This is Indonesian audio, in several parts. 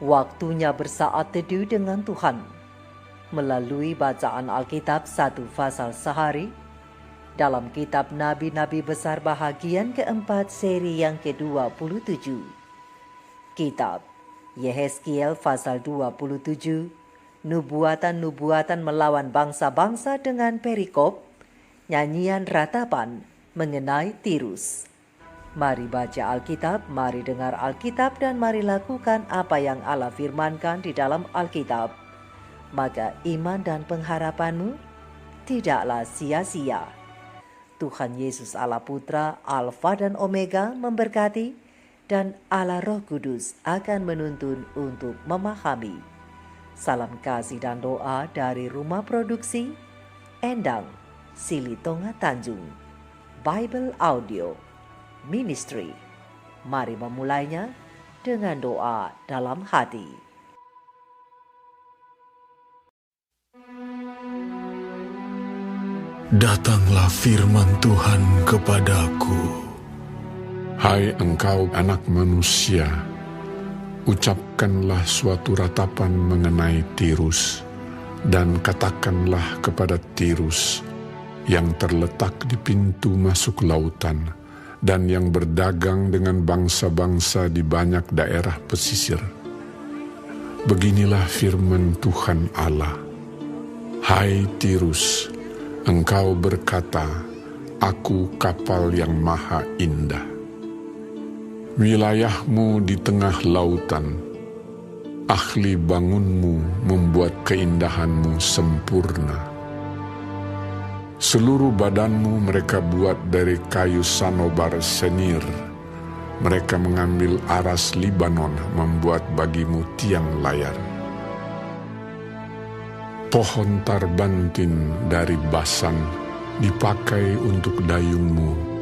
Waktunya bersaat teduh dengan Tuhan melalui bacaan Alkitab 1 pasal sehari dalam kitab Nabi-Nabi Besar bahagian keempat seri yang ke-27. Kitab Yehezkiel pasal 27, nubuatan-nubuatan melawan bangsa-bangsa dengan perikop, nyanyian ratapan mengenai Tirus. Mari baca Alkitab, mari dengar Alkitab, dan mari lakukan apa yang Allah firmankan di dalam Alkitab. Maka iman dan pengharapanmu tidaklah sia-sia. Tuhan Yesus Allah Putra, Alfa dan Omega memberkati, dan Allah Roh Kudus akan menuntun untuk memahami. Salam kasih dan doa dari Rumah Produksi Endang, Silitonga Tanjung, Bible Audio Ministry. Mari memulainya dengan doa dalam hati. Datanglah firman Tuhan kepadaku. Hai engkau anak manusia, ucapkanlah suatu ratapan mengenai Tirus, dan katakanlah kepada Tirus yang terletak di pintu masuk lautan, dan yang berdagang dengan bangsa-bangsa di banyak daerah pesisir. Beginilah firman Tuhan Allah. Hai Tirus, engkau berkata, aku kapal yang maha indah. Wilayahmu di tengah lautan, ahli bangunmu membuat keindahanmu sempurna. Seluruh badanmu mereka buat dari kayu sanobar senir. Mereka mengambil aras Libanon membuat bagimu tiang layar. Pohon tarbantin dari Basan dipakai untuk dayungmu.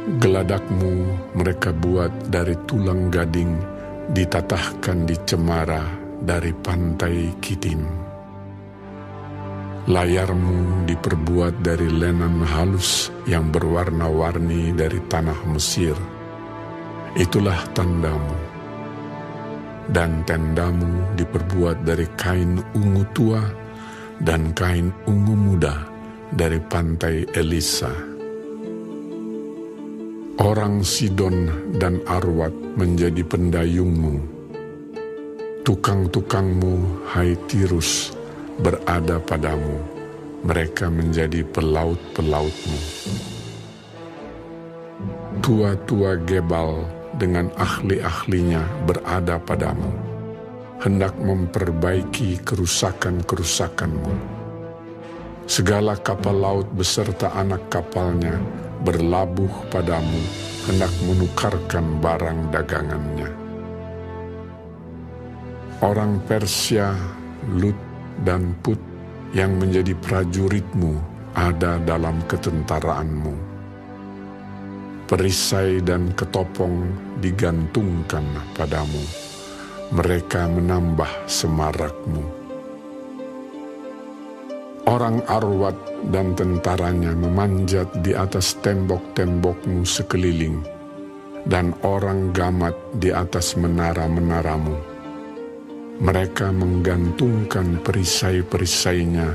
Geladakmu mereka buat dari tulang gading, ditatahkan di cemara dari pantai Kitim. Layarmu diperbuat dari lenan halus yang berwarna-warni dari tanah Mesir. Itulah tandamu. Dan tendamu diperbuat dari kain ungu tua dan kain ungu muda dari pantai Elisa. Orang Sidon dan Arwad menjadi pendayungmu. Tukang-tukangmu, hai Tirus, berada padamu, mereka menjadi pelaut-pelautmu. Tua-tua Gebal dengan ahli-ahlinya berada padamu, hendak memperbaiki kerusakan-kerusakanmu. Segala kapal laut beserta anak kapalnya berlabuh padamu, hendak menukarkan barang dagangannya. Orang Persia, Lut, dan Put yang menjadi prajuritmu ada dalam ketentaraanmu. Perisai dan ketopong digantungkan padamu. Mereka menambah semarakmu. Orang Arwad dan tentaranya memanjat di atas tembok-tembokmu sekeliling, dan orang Gamat di atas menara-menaramu. Mereka menggantungkan perisai-perisainya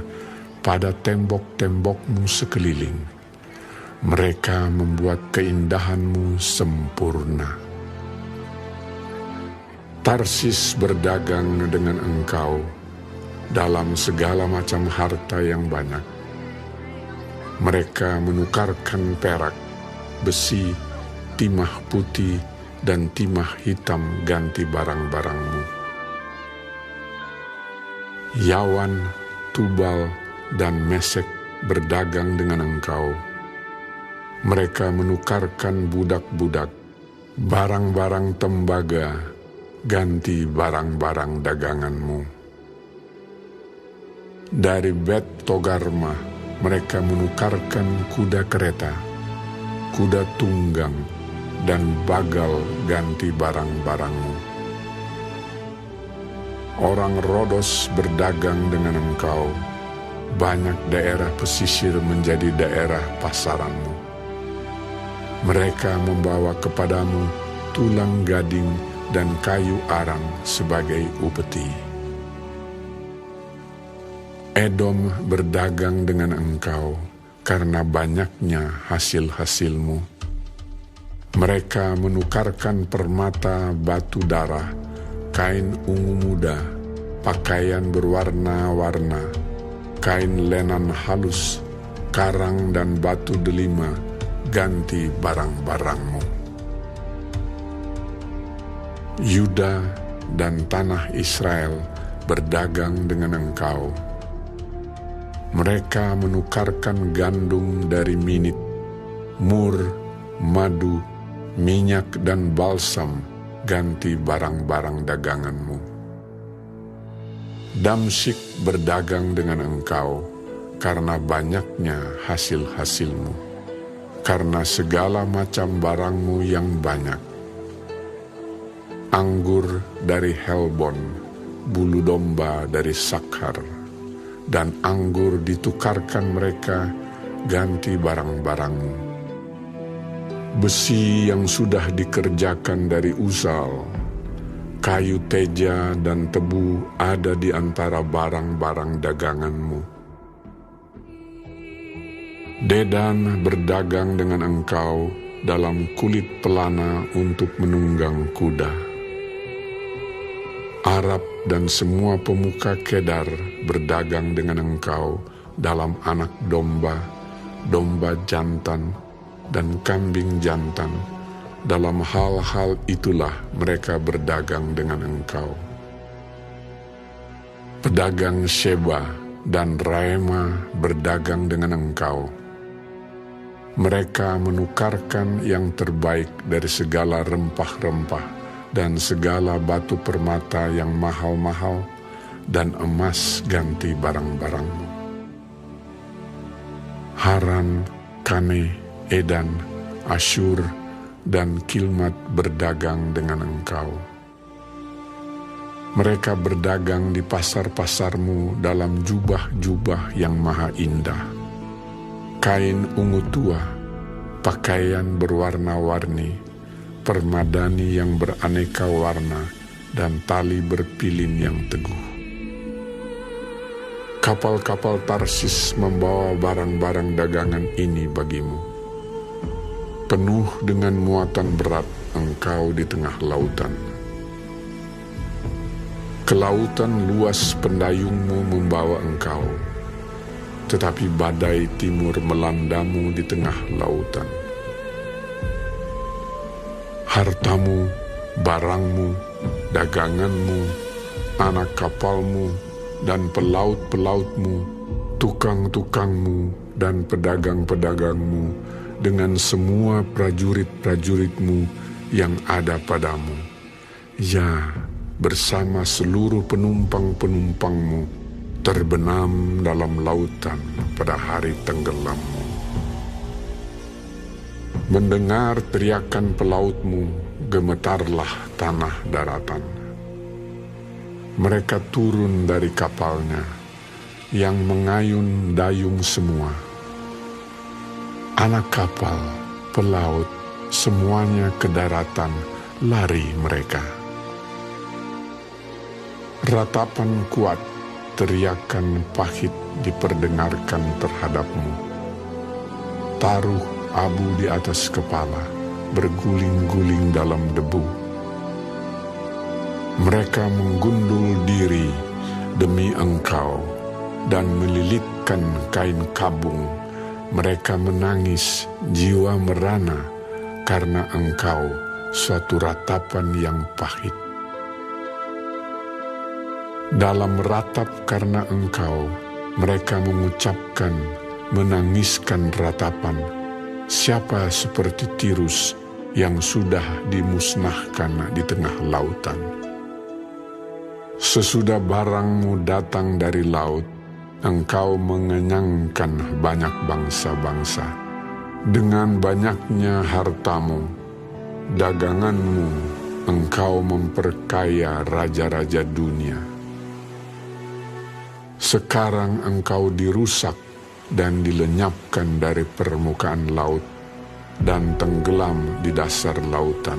pada tembok-tembokmu sekeliling. Mereka membuat keindahanmu sempurna. Tarsis berdagang dengan engkau dalam segala macam harta yang banyak. Mereka menukarkan perak, besi, timah putih, dan timah hitam ganti barang-barangmu. Yawan, Tubal, dan Mesek berdagang dengan engkau. Mereka menukarkan budak-budak, barang-barang tembaga, ganti barang-barang daganganmu. Dari Bet Togarma, mereka menukarkan kuda kereta, kuda tunggang, dan bagal ganti barang-barangmu. Orang Rodos berdagang dengan engkau, banyak daerah pesisir menjadi daerah pasaranmu. Mereka membawa kepadamu tulang gading dan kayu arang sebagai upeti. Edom berdagang dengan engkau karena banyaknya hasil-hasilmu. Mereka menukarkan permata batu darah, kain ungu muda, pakaian berwarna-warna, kain lenan halus, karang dan batu delima, ganti barang-barangmu. Yuda dan tanah Israel berdagang dengan engkau. Mereka menukarkan gandum dari Minit, mur, madu, minyak dan balsam, ganti barang-barang daganganmu. Damsyik berdagang dengan engkau karena banyaknya hasil-hasilmu, karena segala macam barangmu yang banyak. Anggur dari Helbon, bulu domba dari Sakhar, dan anggur ditukarkan mereka ganti barang-barangmu. Besi yang sudah dikerjakan dari Uzal, kayu teja dan tebu ada di antara barang-barang daganganmu. Dedan berdagang dengan engkau dalam kulit pelana untuk menunggang kuda. Arab dan semua pemuka Kedar berdagang dengan engkau dalam anak domba, domba jantan, dan kambing jantan. Dalam hal-hal itulah mereka berdagang dengan engkau. Pedagang Sheba dan Raema berdagang dengan engkau. Mereka menukarkan yang terbaik dari segala rempah-rempah dan segala batu permata yang mahal-mahal, dan emas ganti barang-barangmu. Haran, Kane, Edan, Asyur, dan Kilmat berdagang dengan engkau. Mereka berdagang di pasar-pasarmu dalam jubah-jubah yang maha indah, kain ungu tua, pakaian berwarna-warni, permadani yang beraneka warna, dan tali berpilin yang teguh. Kapal-kapal Tarsis membawa barang-barang dagangan ini bagimu. Penuh dengan muatan berat engkau di tengah lautan. Kelautan luas pendayungmu membawa engkau, tetapi badai timur melandamu di tengah lautan. Hartamu, barangmu, daganganmu, anak kapalmu, dan pelaut-pelautmu, tukang-tukangmu, dan pedagang-pedagangmu, dengan semua prajurit-prajuritmu yang ada padamu. Ya, bersama seluruh penumpang-penumpangmu, terbenam dalam lautan pada hari tenggelammu. Mendengar teriakan pelautmu, gemetarlah tanah daratan. Mereka turun dari kapalnya, yang mengayun dayung semua. Anak kapal, pelaut, semuanya ke daratan, lari mereka. Ratapan kuat, teriakan pahit diperdengarkan terhadapmu. Taruh abu di atas kepala, berguling-guling dalam debu. Mereka menggundul diri demi engkau dan melilitkan kain kabung. Mereka menangis, jiwa merana karena engkau, suatu ratapan yang pahit. Dalam ratap karena engkau, mereka mengucapkan, menangiskan ratapan. Siapa seperti Tirus yang sudah dimusnahkan di tengah lautan? Sesudah barangmu datang dari laut, engkau mengenyangkan banyak bangsa-bangsa. Dengan banyaknya hartamu, daganganmu, engkau memperkaya raja-raja dunia. Sekarang engkau dirusak dan dilenyapkan dari permukaan laut dan tenggelam di dasar lautan.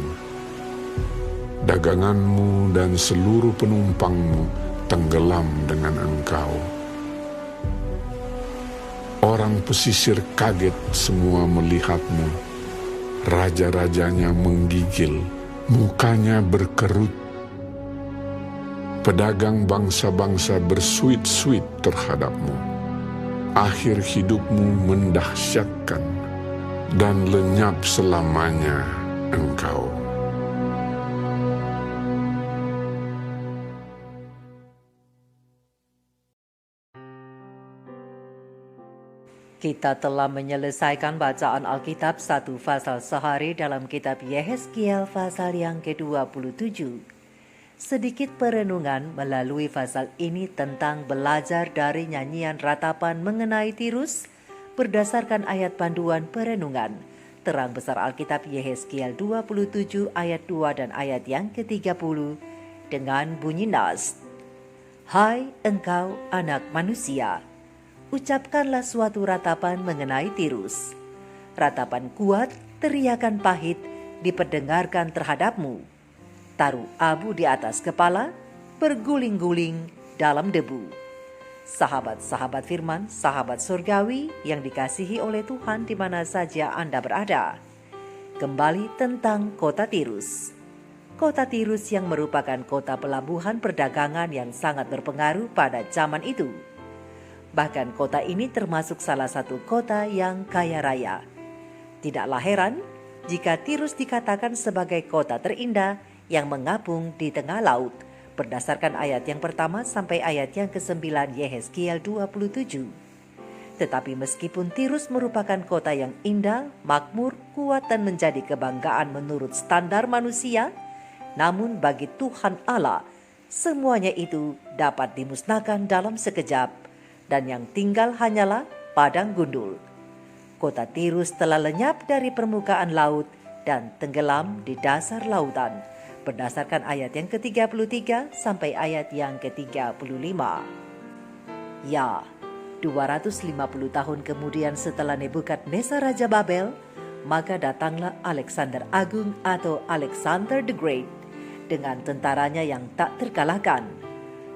daganganmu dan seluruh penumpangmu tenggelam dengan engkau. Orang pesisir kaget semua melihatmu. Raja-rajanya menggigil, mukanya berkerut. Pedagang bangsa-bangsa bersuit-suit terhadapmu. Akhir hidupmu mendahsyatkan dan lenyap selamanya engkau. Kita telah menyelesaikan bacaan Alkitab satu pasal sehari dalam kitab Yehezkiel pasal yang ke-27. Sedikit perenungan melalui pasal ini tentang belajar dari nyanyian ratapan mengenai Tirus berdasarkan ayat panduan perenungan. Terang besar Alkitab Yehezkiel 27 ayat 2 dan ayat yang ke-30 dengan bunyi nas. Hai engkau anak manusia, ucapkanlah suatu ratapan mengenai Tirus. Ratapan kuat, teriakan pahit diperdengarkan terhadapmu. Taruh abu di atas kepala, berguling-guling dalam debu. Sahabat-sahabat firman, sahabat surgawi yang dikasihi oleh Tuhan di mana saja Anda berada. Kembali tentang kota Tirus. Kota Tirus yang merupakan kota pelabuhan perdagangan yang sangat berpengaruh pada zaman itu. Bahkan kota ini termasuk salah satu kota yang kaya raya. Tidaklah heran jika Tirus dikatakan sebagai kota terindah yang mengapung di tengah laut, berdasarkan ayat yang pertama sampai ayat yang ke-9 Yehezkiel 27. Tetapi meskipun Tirus merupakan kota yang indah, makmur, kuat dan menjadi kebanggaan menurut standar manusia, namun bagi Tuhan Allah, semuanya itu dapat dimusnahkan dalam sekejap, dan yang tinggal hanyalah padang gundul. Kota Tirus telah lenyap dari permukaan laut dan tenggelam di dasar lautan, berdasarkan ayat yang ke-33 sampai ayat yang ke-35. Ya, 250 tahun kemudian setelah Nebukadnezar Raja Babel, maka datanglah Alexander Agung atau Alexander the Great dengan tentaranya yang tak terkalahkan.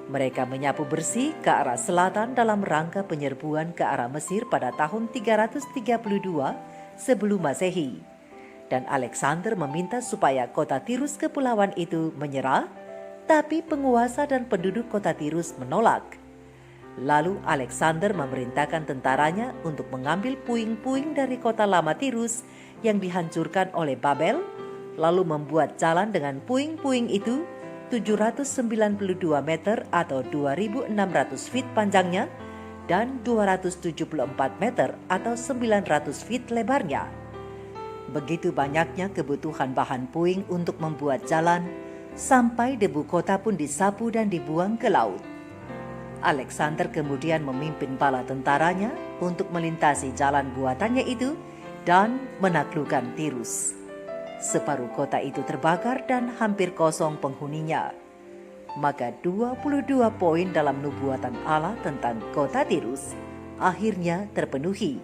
Mereka menyapu bersih ke arah selatan dalam rangka penyerbuan ke arah Mesir pada tahun 332 sebelum Masehi. Dan Alexander meminta supaya kota Tirus kepulauan itu menyerah, tapi penguasa dan penduduk kota Tirus menolak. Lalu Alexander memerintahkan tentaranya untuk mengambil puing-puing dari kota lama Tirus yang dihancurkan oleh Babel, lalu membuat jalan dengan puing-puing itu 792 meter atau 2.600 feet panjangnya dan 274 meter atau 900 feet lebarnya. Begitu banyaknya kebutuhan bahan puing untuk membuat jalan, sampai debu kota pun disapu dan dibuang ke laut. Alexander kemudian memimpin bala tentaranya untuk melintasi jalan buatannya itu dan menaklukkan Tirus. Separuh kota itu terbakar dan hampir kosong penghuninya. Maka 22 poin dalam nubuatan Allah tentang kota Tirus akhirnya terpenuhi.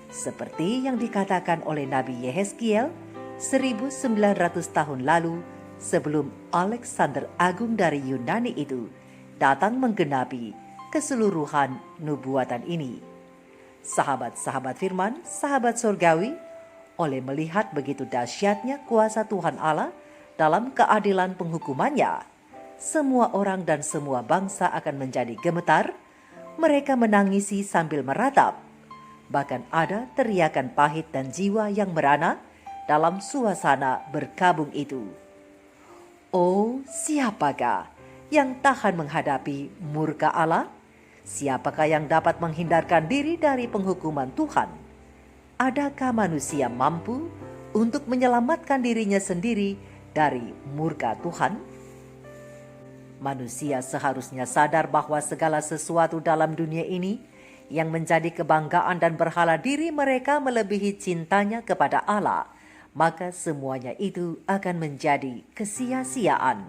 Seperti yang dikatakan oleh Nabi Yehezkiel 1900 tahun lalu sebelum Alexander Agung dari Yunani itu datang menggenapi keseluruhan nubuatan ini. Sahabat-sahabat firman, sahabat surgawi, oleh melihat begitu dahsyatnya kuasa Tuhan Allah dalam keadilan penghukumannya, semua orang dan semua bangsa akan menjadi gemetar. Mereka menangisi sambil meratap. Bahkan ada teriakan pahit dan jiwa yang merana dalam suasana berkabung itu. Oh, siapakah yang tahan menghadapi murka Allah? Siapakah yang dapat menghindarkan diri dari penghukuman Tuhan? Adakah manusia mampu untuk menyelamatkan dirinya sendiri dari murka Tuhan? Manusia seharusnya sadar bahwa segala sesuatu dalam dunia ini yang menjadi kebanggaan dan berhala diri mereka melebihi cintanya kepada Allah, maka semuanya itu akan menjadi kesia-siaan.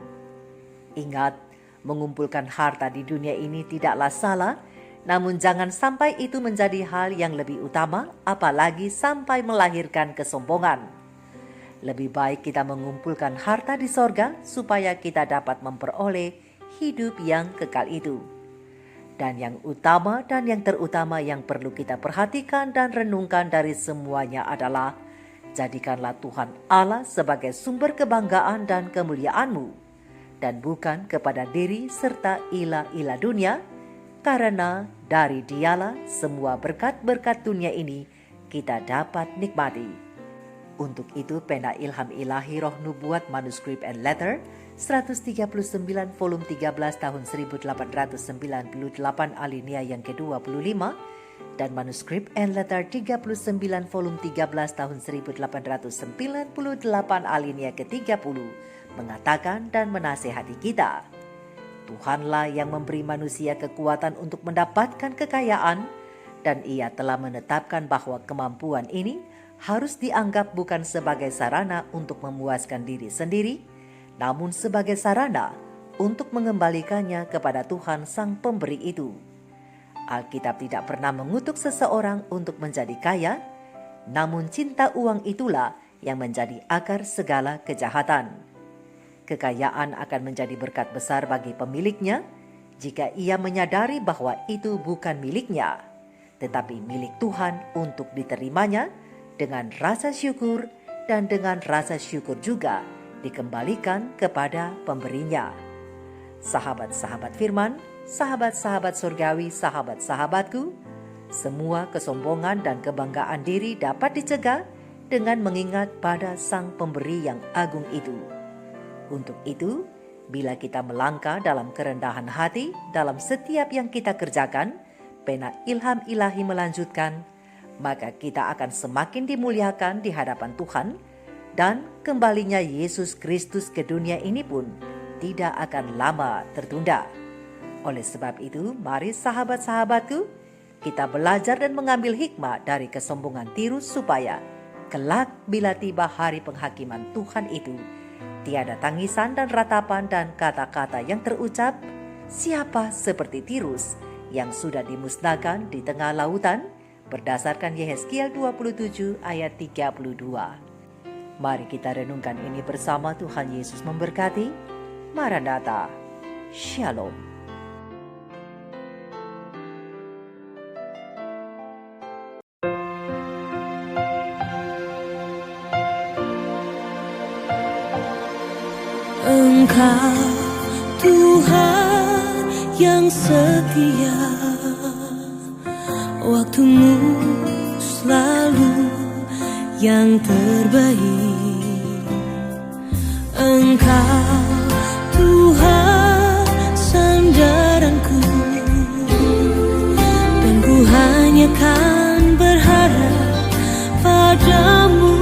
Ingat, mengumpulkan harta di dunia ini tidaklah salah, namun jangan sampai itu menjadi hal yang lebih utama, apalagi sampai melahirkan kesombongan. Lebih baik kita mengumpulkan harta di sorga supaya kita dapat memperoleh hidup yang kekal itu. Dan yang utama dan yang terutama yang perlu kita perhatikan dan renungkan dari semuanya adalah jadikanlah Tuhan Allah sebagai sumber kebanggaan dan kemuliaanmu, dan bukan kepada diri serta ilah-ilah dunia, karena dari Dialah semua berkat-berkat dunia ini kita dapat nikmati. Untuk itu pena ilham ilahi roh nubuat manuskrip and letter 139 volume 13 tahun 1898 alinea yang ke-25 dan manuskrip and letter 39 volume 13 tahun 1898 alinea ke-30 mengatakan dan menasihati kita. Tuhanlah yang memberi manusia kekuatan untuk mendapatkan kekayaan, dan Ia telah menetapkan bahwa kemampuan ini harus dianggap bukan sebagai sarana untuk memuaskan diri sendiri, namun sebagai sarana untuk mengembalikannya kepada Tuhan Sang Pemberi itu. Alkitab tidak pernah mengutuk seseorang untuk menjadi kaya, namun cinta uang itulah yang menjadi akar segala kejahatan. Kekayaan akan menjadi berkat besar bagi pemiliknya jika ia menyadari bahwa itu bukan miliknya, tetapi milik Tuhan untuk diterimanya dengan rasa syukur, dan dengan rasa syukur juga dikembalikan kepada pemberinya. Sahabat-sahabat firman, sahabat-sahabat surgawi, sahabat-sahabatku, semua kesombongan dan kebanggaan diri dapat dicegah dengan mengingat pada Sang Pemberi yang agung itu. Untuk itu, bila kita melangkah dalam kerendahan hati dalam setiap yang kita kerjakan, pena ilham ilahi melanjutkan, maka kita akan semakin dimuliakan di hadapan Tuhan, dan kembalinya Yesus Kristus ke dunia ini pun tidak akan lama tertunda. Oleh sebab itu, mari sahabat-sahabatku, kita belajar dan mengambil hikmah dari kesombongan Tirus supaya kelak bila tiba hari penghakiman Tuhan itu, tiada tangisan dan ratapan dan kata-kata yang terucap, siapa seperti Tirus yang sudah dimusnahkan di tengah lautan, berdasarkan Yehezkiel 27 ayat 32. Mari kita renungkan ini bersama. Tuhan Yesus memberkati. Maranatha. Shalom. Engkau Tuhan yang setia, waktumu selalu yang terbaik. Engkau Tuhan sandaranku, dan ku hanya kan berharap padamu.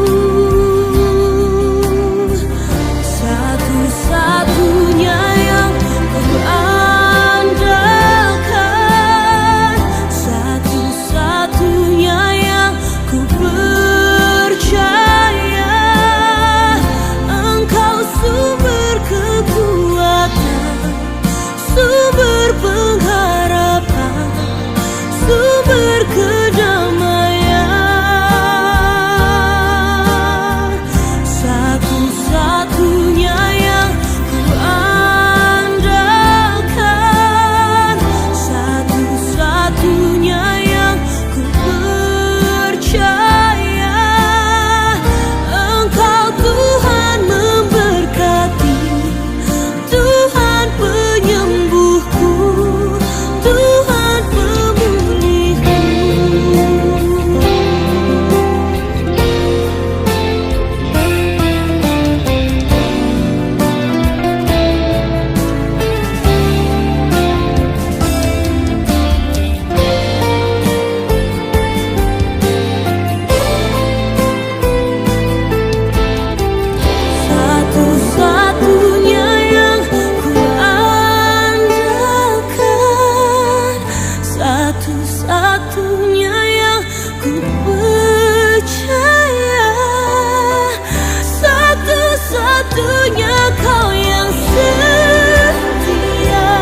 Satu-satunya yang ku andalkan, satu-satunya yang ku percaya. Engkau sumber kekuatan, sumber pengharapan, sumber kedamaian. Satu-satunya yang ku andalkan, satu-satunya yang ku percaya. Engkau Tuhan memberkati, Tuhan penyembuhku, Tuhan pemulihku. Satu-satunya yang ku andalkan, satu-satunya yang ku percaya. Satu-satunya Kau yang setia,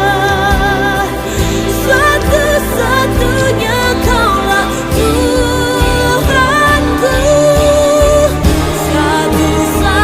satu-satunya Kaulah Tuhanku. Satu-satunya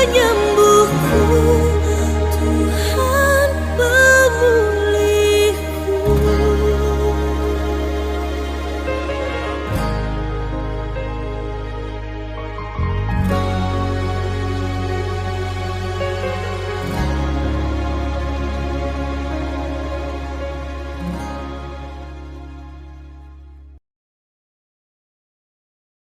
menyembah